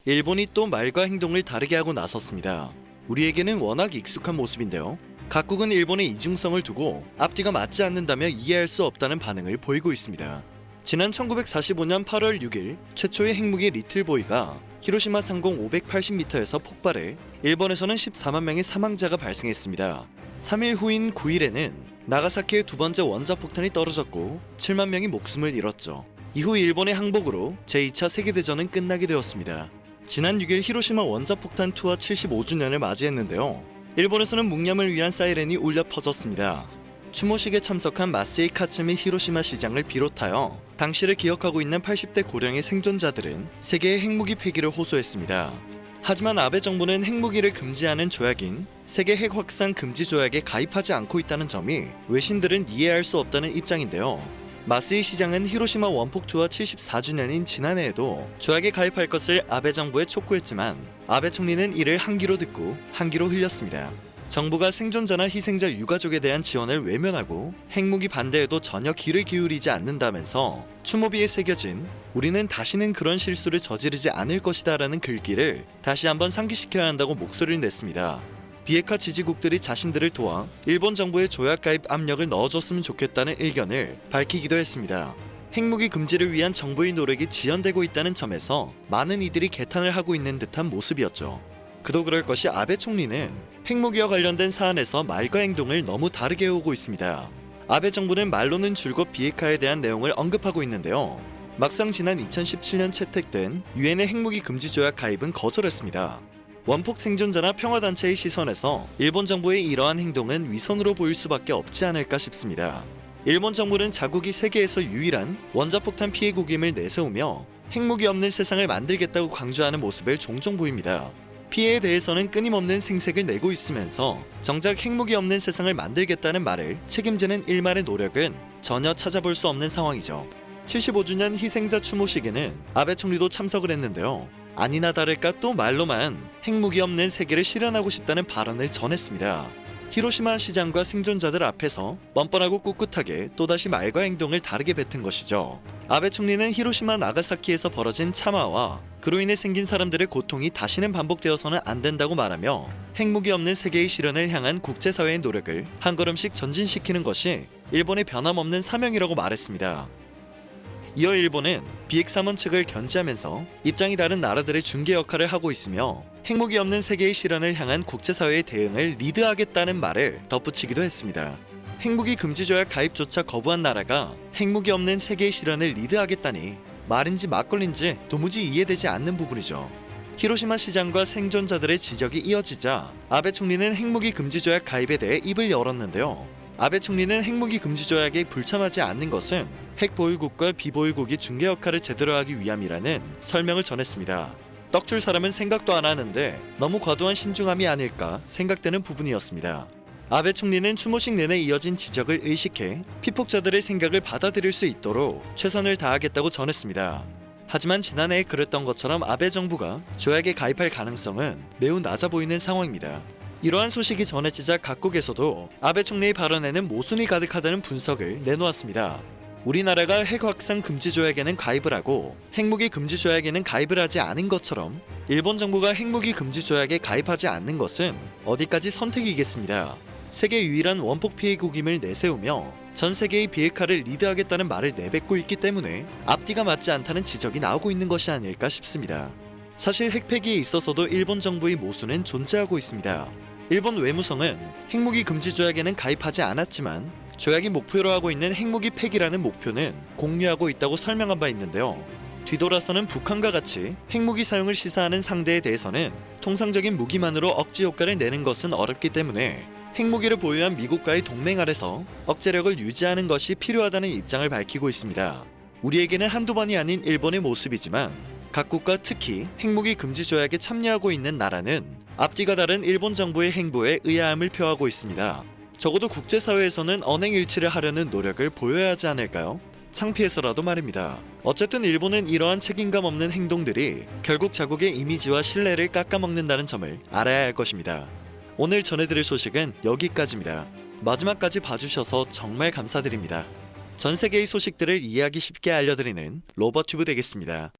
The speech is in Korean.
일본이 또 말과 행동을 다르게 하고 나섰습니다. 우리에게는 워낙 익숙한 모습인데요. 각국은 일본의 이중성을 두고 앞뒤가 맞지 않는다며 이해할 수 없다는 반응을 보이고 있습니다. 지난 1945년 8월 6일 최초의 핵무기 리틀보이가 히로시마 상공 580m에서 폭발해 일본에서는 14만 명의 사망자가 발생했습니다. 3일 후인 9일에는 나가사키의 두 번째 원자폭탄이 떨어졌고 7만 명이 목숨을 잃었죠. 이후 일본의 항복으로 제2차 세계대전은 끝나게 되었습니다. 지난 6일 히로시마 원자폭탄 투하 75주년을 맞이했는데요. 일본에서는 묵념을 위한 사이렌이 울려 퍼졌습니다. 추모식에 참석한 마세이 카츠미 히로시마 시장을 비롯하여 당시를 기억하고 있는 80대 고령의 생존자들은 세계의 핵무기 폐기를 호소했습니다. 하지만 아베 정부는 핵무기를 금지하는 조약인 세계 핵 확산 금지 조약에 가입하지 않고 있다는 점이 외신들은 이해할 수 없다는 입장인데요. 마세이 시장은 히로시마 원폭 투하 74주년인 지난해에도 조약에 가입할 것을 아베 정부에 촉구했지만 아베 총리는 이를 한기로 듣고 한기로 흘렸습니다. 정부가 생존자나 희생자 유가족에 대한 지원을 외면하고 핵무기 반대에도 전혀 귀를 기울이지 않는다면서 추모비에 새겨진 "우리는 다시는 그런 실수를 저지르지 않을 것이다" 라는 글귀를 다시 한번 상기시켜야 한다고 목소리를 냈습니다. 비핵화 지지국들이 자신들을 도와 일본 정부의 조약 가입 압력을 넣어줬으면 좋겠다는 의견을 밝히기도 했습니다. 핵무기 금지를 위한 정부의 노력이 지연되고 있다는 점에서 많은 이들이 개탄을 하고 있는 듯한 모습이었죠. 그도 그럴 것이 아베 총리는 핵무기와 관련된 사안에서 말과 행동을 너무 다르게 해오고 있습니다. 아베 정부는 말로는 줄곧 비핵화에 대한 내용을 언급하고 있는데요. 막상 지난 2017년 채택된 유엔의 핵무기 금지 조약 가입은 거절했습니다. 원폭 생존자나 평화단체의 시선에서 일본 정부의 이러한 행동은 위선으로 보일 수밖에 없지 않을까 싶습니다. 일본 정부는 자국이 세계에서 유일한 원자폭탄 피해국임을 내세우며 핵무기 없는 세상을 만들겠다고 강조하는 모습을 종종 보입니다. 피해에 대해서는 끊임없는 생색을 내고 있으면서 정작 핵무기 없는 세상을 만들겠다는 말을 책임지는 일말의 노력은 전혀 찾아볼 수 없는 상황이죠. 75주년 희생자 추모식에는 아베 총리도 참석을 했는데요. 아니나 다를까 또 말로만 핵무기 없는 세계를 실현하고 싶다는 발언을 전했습니다. 히로시마 시장과 생존자들 앞에서 뻔뻔하고 꿋꿋하게 또다시 말과 행동을 다르게 뱉은 것이죠. 아베 총리는 히로시마 나가사키에서 벌어진 참화와 그로 인해 생긴 사람들의 고통이 다시는 반복되어서는 안 된다고 말하며 핵무기 없는 세계의 실현을 향한 국제사회의 노력을 한 걸음씩 전진시키는 것이 일본의 변함없는 사명이라고 말했습니다. 이어 일본은 비핵3원 측을 견지하면서 입장이 다른 나라들의 중개 역할을 하고 있으며 핵무기 없는 세계의 실현을 향한 국제사회의 대응을 리드하겠다는 말을 덧붙이기도 했습니다. 핵무기 금지 조약 가입조차 거부한 나라가 핵무기 없는 세계의 실현을 리드하겠다니 말인지 막걸리인지 도무지 이해되지 않는 부분이죠. 히로시마 시장과 생존자들의 지적이 이어지자 아베 총리는 핵무기 금지 조약 가입에 대해 입을 열었는데요. 아베 총리는 핵무기 금지 조약에 불참하지 않는 것은 핵 보유국과 비보유국이 중개 역할을 제대로 하기 위함이라는 설명을 전했습니다. 떡줄 사람은 생각도 안 하는데 너무 과도한 신중함이 아닐까 생각되는 부분이었습니다. 아베 총리는 추모식 내내 이어진 지적을 의식해 피폭자들의 생각을 받아들일 수 있도록 최선을 다하겠다고 전했습니다. 하지만 지난해에 그랬던 것처럼 아베 정부가 조약에 가입할 가능성은 매우 낮아 보이는 상황입니다. 이러한 소식이 전해지자 각국에서도 아베 총리의 발언에는 모순이 가득하다는 분석을 내놓았습니다. 우리나라가 핵 확산 금지 조약에는 가입을 하고 핵무기 금지 조약에는 가입을 하지 않은 것처럼 일본 정부가 핵무기 금지 조약에 가입하지 않는 것은 어디까지 선택이겠습니다. 세계 유일한 원폭 피해국임을 내세우며 전 세계의 비핵화를 리드하겠다는 말을 내뱉고 있기 때문에 앞뒤가 맞지 않다는 지적이 나오고 있는 것이 아닐까 싶습니다. 사실 핵 폐기에 있어서도 일본 정부의 모순은 존재하고 있습니다. 일본 외무성은 핵무기 금지 조약에는 가입하지 않았지만 조약이 목표로 하고 있는 핵무기 폐기라는 목표는 공유하고 있다고 설명한 바 있는데요. 뒤돌아서는 북한과 같이 핵무기 사용을 시사하는 상대에 대해서는 통상적인 무기만으로 억지 효과를 내는 것은 어렵기 때문에 핵무기를 보유한 미국과의 동맹 아래서 억제력을 유지하는 것이 필요하다는 입장을 밝히고 있습니다. 우리에게는 한두 번이 아닌 일본의 모습이지만 각국과 특히 핵무기 금지 조약에 참여하고 있는 나라는 앞뒤가 다른 일본 정부의 행보에 의아함을 표하고 있습니다. 적어도 국제사회에서는 언행일치를 하려는 노력을 보여야 하지 않을까요? 창피해서라도 말입니다. 어쨌든 일본은 이러한 책임감 없는 행동들이 결국 자국의 이미지와 신뢰를 깎아먹는다는 점을 알아야 할 것입니다. 오늘 전해드릴 소식은 여기까지입니다. 마지막까지 봐주셔서 정말 감사드립니다. 전 세계의 소식들을 이해하기 쉽게 알려드리는 로버튜브 되겠습니다.